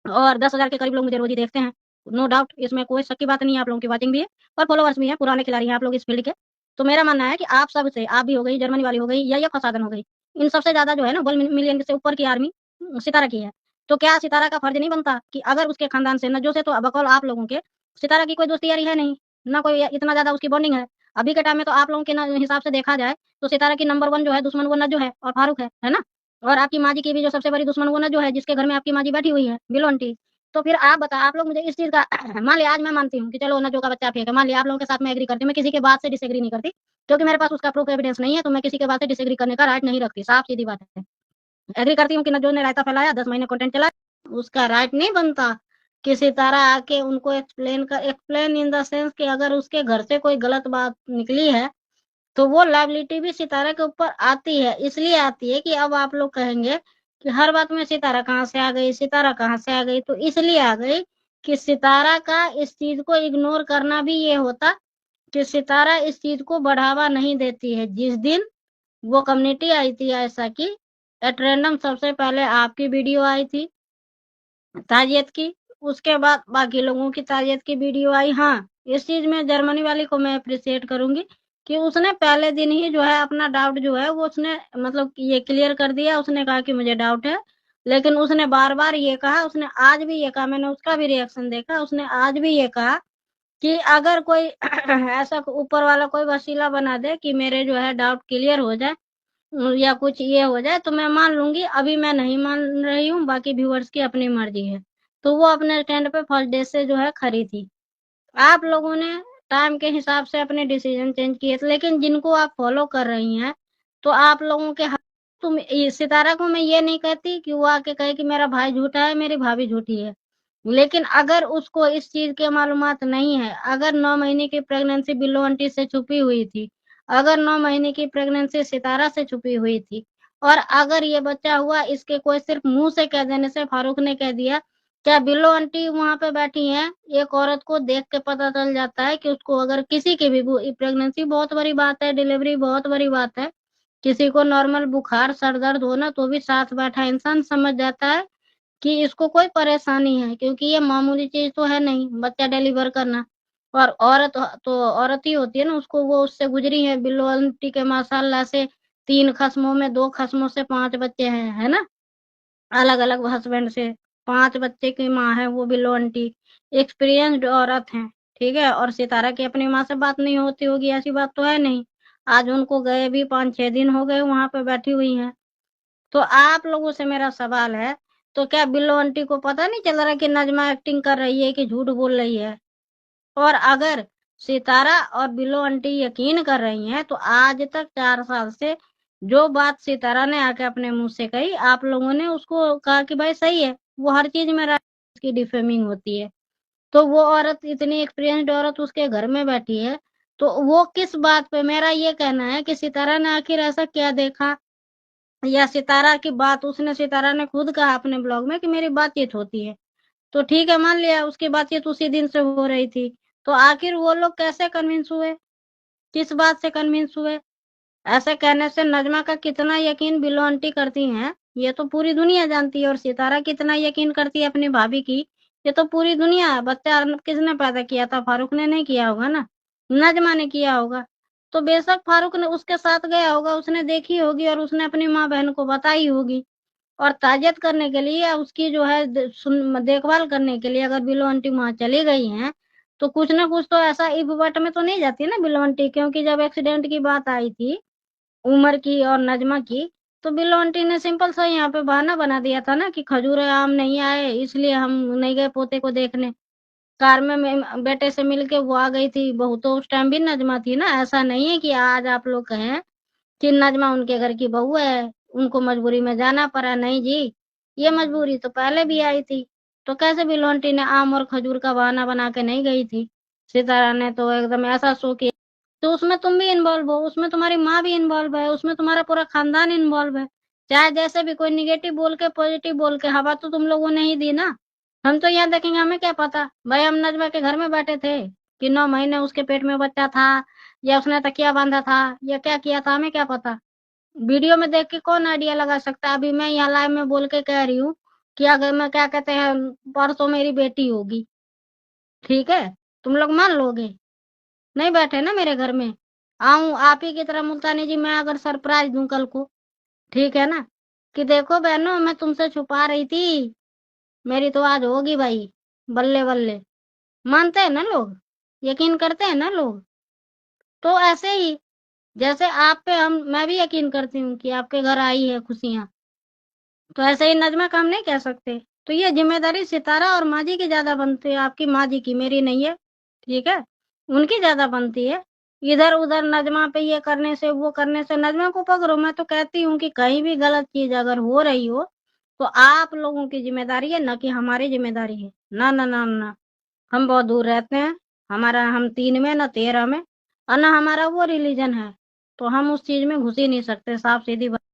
और 10,000 के करीब लोग मुझे रोज़ ही देखते हैं। नो डाउट इसमें कोई शक की बात नहीं है, आप लोगों की वॉचिंग भी है और फॉलोवर्स भी हैं, पुराने खिलाड़ी हैं आप लोग इस फ़ील्ड के। तो मेरा मानना है कि आप सबसे आप भी हो गई, जर्मनी वाली हो गई या ये फसादन हो गई, इन सबसे ज़्यादा जो है ना 1 मिलियन से ऊपर की आर्मी सितारा की है। तो क्या सितारा का फ़र्ज़ नहीं बनता कि अगर उसके ख़ानदान से नज़ों से तो बकौल आप लोगों के, सितारा की कोई दोस्ती यारी है नहीं, ना कोई इतना ज़्यादा उसकी बॉन्डिंग है। अभी के टाइम में तो आप लोगों के हिसाब से देखा जाए, तो सितारा की नंबर 1 जो है दुश्मन वो नज़ो है और फारूक है ना? और आपकी माँ जी की भी जो सबसे बड़ी दुश्मन वो नज़ो है, जिसके घर में आपकी माँ जी बैठी हुई है, बिलो आंटी। तो फिर आप लोग मुझे इस चीज़ का मान लिया आज मैं मानती हूँ कि चलो नज़ो का बच्चा फेंक है, मान लिया आप लोगों के साथ मैं एग्री करती हूँ, मैं किसी के बात से डिसएग्री नहीं करती, क्योंकि मेरे पास उसका प्रूफ एविडेंस नहीं है, तो मैं किसी के बात से डिसएग्री करने का राइट नहीं रखती, साफ-सीधी बात है। एग्री करती हूँ कि नज़ो ने रायता फैलाया, 10 महीने कंटेंट चलाया, उसका राइट नहीं बनता कि सितारा आके उनको एक्सप्लेन इन द सेंस कि अगर उसके घर से कोई गलत बात निकली है, तो वो लायबिलिटी भी सितारा के ऊपर आती है। इसलिए आती है कि अब आप लोग कहेंगे कि हर बात में सितारा कहाँ से आ गई, सितारा कहाँ से आ गई? तो इसलिए आ गई कि सितारा का इस चीज़ को इग्नोर करना भी ये होता कि सितारा इस चीज़ को बढ़ावा नहीं देती है। जिस दिन वो कम्युनिटी आई थी ऐसा की एट रैंडम सबसे पहले आपकी वीडियो आई थी ताज़ियत की, उसके बाद बाकी लोगों की ताज़ियत की वीडियो आई। हाँ, इस चीज़ में जर्मनी वाली को मैं एप्रिशिएट करूँगी कि उसने पहले दिन ही जो है अपना डाउट जो है वो उसने मतलब ये क्लियर कर दिया। उसने कहा कि मुझे डाउट है, लेकिन उसने बार-बार ये कहा, उसने आज भी ये कहा, मैंने उसका भी रिएक्शन देखा, उसने आज भी ये कहा कि अगर कोई ऐसा ऊपर वाला कोई वसीला बना दे कि मेरे जो है डाउट क्लियर हो जाए या कुछ ये हो जाए तो मैं मान लूँगी, अभी मैं नहीं मान रही हूँ, बाकी व्यूअर्स की अपनी मर्ज़ी है। तो वो अपने स्टैंड पे फर्स्ट डे से जो है खड़ी थी। आप लोगों ने टाइम के हिसाब से अपने डिसीज़न चेंज किए थे, लेकिन जिनको आप फ़ॉलो कर रही हैं, तो आप लोगों के तुम ये सितारा को मैं ये नहीं कहती कि वो आके कहे कि मेरा भाई झूठा है, मेरी भाभी झूठी है। लेकिन अगर उसको इस चीज़ की मालूमात नहीं है, अगर 9 महीने की प्रेगनेंसी बिल्लो आंटी से छुपी हुई थी, अगर 9 महीने की प्रेगनेंसी सितारा से छुपी हुई थी और अगर ये बच्चा हुआ इसके कोई सिर्फ़ मुँह से कह देने से फारूक ने कह दिया, क्या बिल्लो आंटी वहाँ पे बैठी हैं, एक औरत को देख के पता चल जाता है कि उसको अगर किसी की भी प्रेगनेंसी बहुत बड़ी बात है, डिलीवरी बहुत बड़ी बात है। किसी को नॉर्मल बुखार, सर दर्द हो ना तो भी साथ बैठा इंसान समझ जाता है कि इसको कोई परेशानी है, क्योंकि ये मामूली चीज़ तो है नहीं, बच्चा डिलीवर करना। और औरत तो औरत ही होती है ना, उसको वो उससे गुज़री है। बिल्लो आंटी के माशाअल्लाह से 3 खस्मों में 2 खस्मों से 5 बच्चे हैं, है ना? अलग-अलग हस्बैंड से 5 बच्चे की माँ है वो बिल्लो आंटी। एक्सपीरियंस्ड औरत हैं, ठीक है? और सितारा की अपनी माँ से बात नहीं होती होगी ऐसी बात तो है नहीं। आज उनको गए भी 5-6 दिन हो गए वहाँ पे बैठी हुई हैं। तो आप लोगों से मेरा सवाल है, तो क्या बिल्लो आंटी को पता नहीं चल रहा कि नज़्मा एक्टिंग कर रही है कि झूठ बोल रही है? और अगर सितारा और बिल्लो आंटी यकीन कर रही हैं, तो आज तक 4 साल से जो बात सितारा ने आके अपने मुँह से कही, आप लोगों ने उसको कहा कि भाई सही है, वो हर चीज़ में उसकी डिफेमिंग होती है। तो वो औरत इतनी एक्सपीरियंस्ड औरत उसके घर में बैठी है, तो वो किस बात पे मेरा ये कहना है कि सितारा ने आखिर ऐसा क्या देखा या सितारा की बात सितारा ने खुद कहा अपने ब्लॉग में कि मेरी बातचीत होती है। तो ठीक है, मान लिया उसकी बातचीत उसी दिन से हो रही थी। तो आखिर वो लोग कैसे कन्विंस हुए? किस बात से कन्विंस हुए? ऐसे कहने से नज़्मा का कितना यकीन बिल्लो आंटी करती हैं, ये तो पूरी दुनिया जानती है और सितारा कितना यकीन करती है अपनी भाभी की, ये तो पूरी दुनिया बच्चा किसने पैदा किया था? फारूक ने नहीं किया होगा ना, नज़्मा ने किया होगा। तो बेशक फारूक ने उसके साथ गया होगा, उसने देखी होगी और उसने अपनी माँ-बहन को बताई होगी। और ताज़ियत करने के लिए या उसकी जो है देखभाल करने के लिए अगर बिल्लो आंटी वहाँ चली गई हैं, तो कुछ ना कुछ तो ऐसा इफ़-बट में तो नहीं जाती ना बिल्लो आंटी, क्योंकि जब एक्सीडेंट की बात आई थी, उमर की और नज़्मा की, तो बिल्लो आंटी ने सिंपल सा यहाँ पे बहाना बना दिया था ना कि खजूर आम नहीं आए, इसलिए हम नहीं गए पोते को देखने। कार में मैं बेटे से मिल के वो आ गई थी, बहू तो उस टाइम भी नज़्मा थी ना। ऐसा नहीं है कि आज आप लोग कहें कि नज़्मा उनके घर की बहू है, उनको मजबूरी में जाना पड़ा। नहीं जी, ये मजबूरी तो पहले भी आई थी। तो कैसे बिल्लो आंटी ने आम और खजूर का बहाना बना के नहीं गई थी? सितारा ने तो एकदम ऐसा शो किया, तो उसमें तुम भी इन्वॉल्व हो, उसमें तुम्हारी माँ भी इन्वॉल्व है, उसमें तुम्हारा पूरा खानदान इन्वॉल्व है। चाहे जैसे भी कोई नेगेटिव बोल के, पॉजिटिव बोल के, हवा तो तुम लोगों ने ही दी ना। हम तो यहाँ देखेंगे, हमें क्या पता? भाई हम नज़्मा के घर में बैठे थे कि 9 महीने उसके पेट में बच्चा था या उसने तकिया बाँधा था या क्या किया था, हमें क्या पता? वीडियो में देख के कौन आइडिया लगा सकता है? अभी मैं यहाँ लाइव में बोल के कह रही हूँ, कि अगर मैं क्या कहते हैं परसों मेरी बेटी होगी, ठीक है? तुम लोग मान लोगे? नहीं बैठे ना मेरे घर में। आऊँ आप ही की तरह मुल्तानी जी मैं अगर सरप्राइज़ दूँ कल को, ठीक है ना? कि देखो बहनों मैं तुमसे छुपा रही थी, मेरी तो आज होगी भाई, बल्ले-बल्ले। मानते हैं ना लोग, यकीन करते हैं ना लोग। तो ऐसे ही जैसे आप पे हम मैं भी यकीन करती हूँ कि आपके घर आई है खुशियाँ, तो ऐसे ही नज़्मा का हम नहीं कह सकते। तो ये ज़िम्मेदारी सितारा और माँ जी की ज़्यादा बनती है, आपकी माँ जी की, मेरी नहीं है, ठीक है? उनकी ज़्यादा बनती है। इधर-उधर नज़्मा पे ये करने से, वो करने से नज़्मा को पकड़ो। मैं तो कहती हूँ कि कहीं भी गलत चीज़ अगर हो रही हो, तो आप लोगों की ज़िम्मेदारी है, ना कि हमारी ज़िम्मेदारी है। ना, ना, ना, ना। हम बहुत दूर रहते हैं, हमारा हम 3 में ना 13 में और ना हमारा वो रिलीजन है, तो हम उस चीज़ में घुस ही नहीं सकते, साफ-सीधी बात।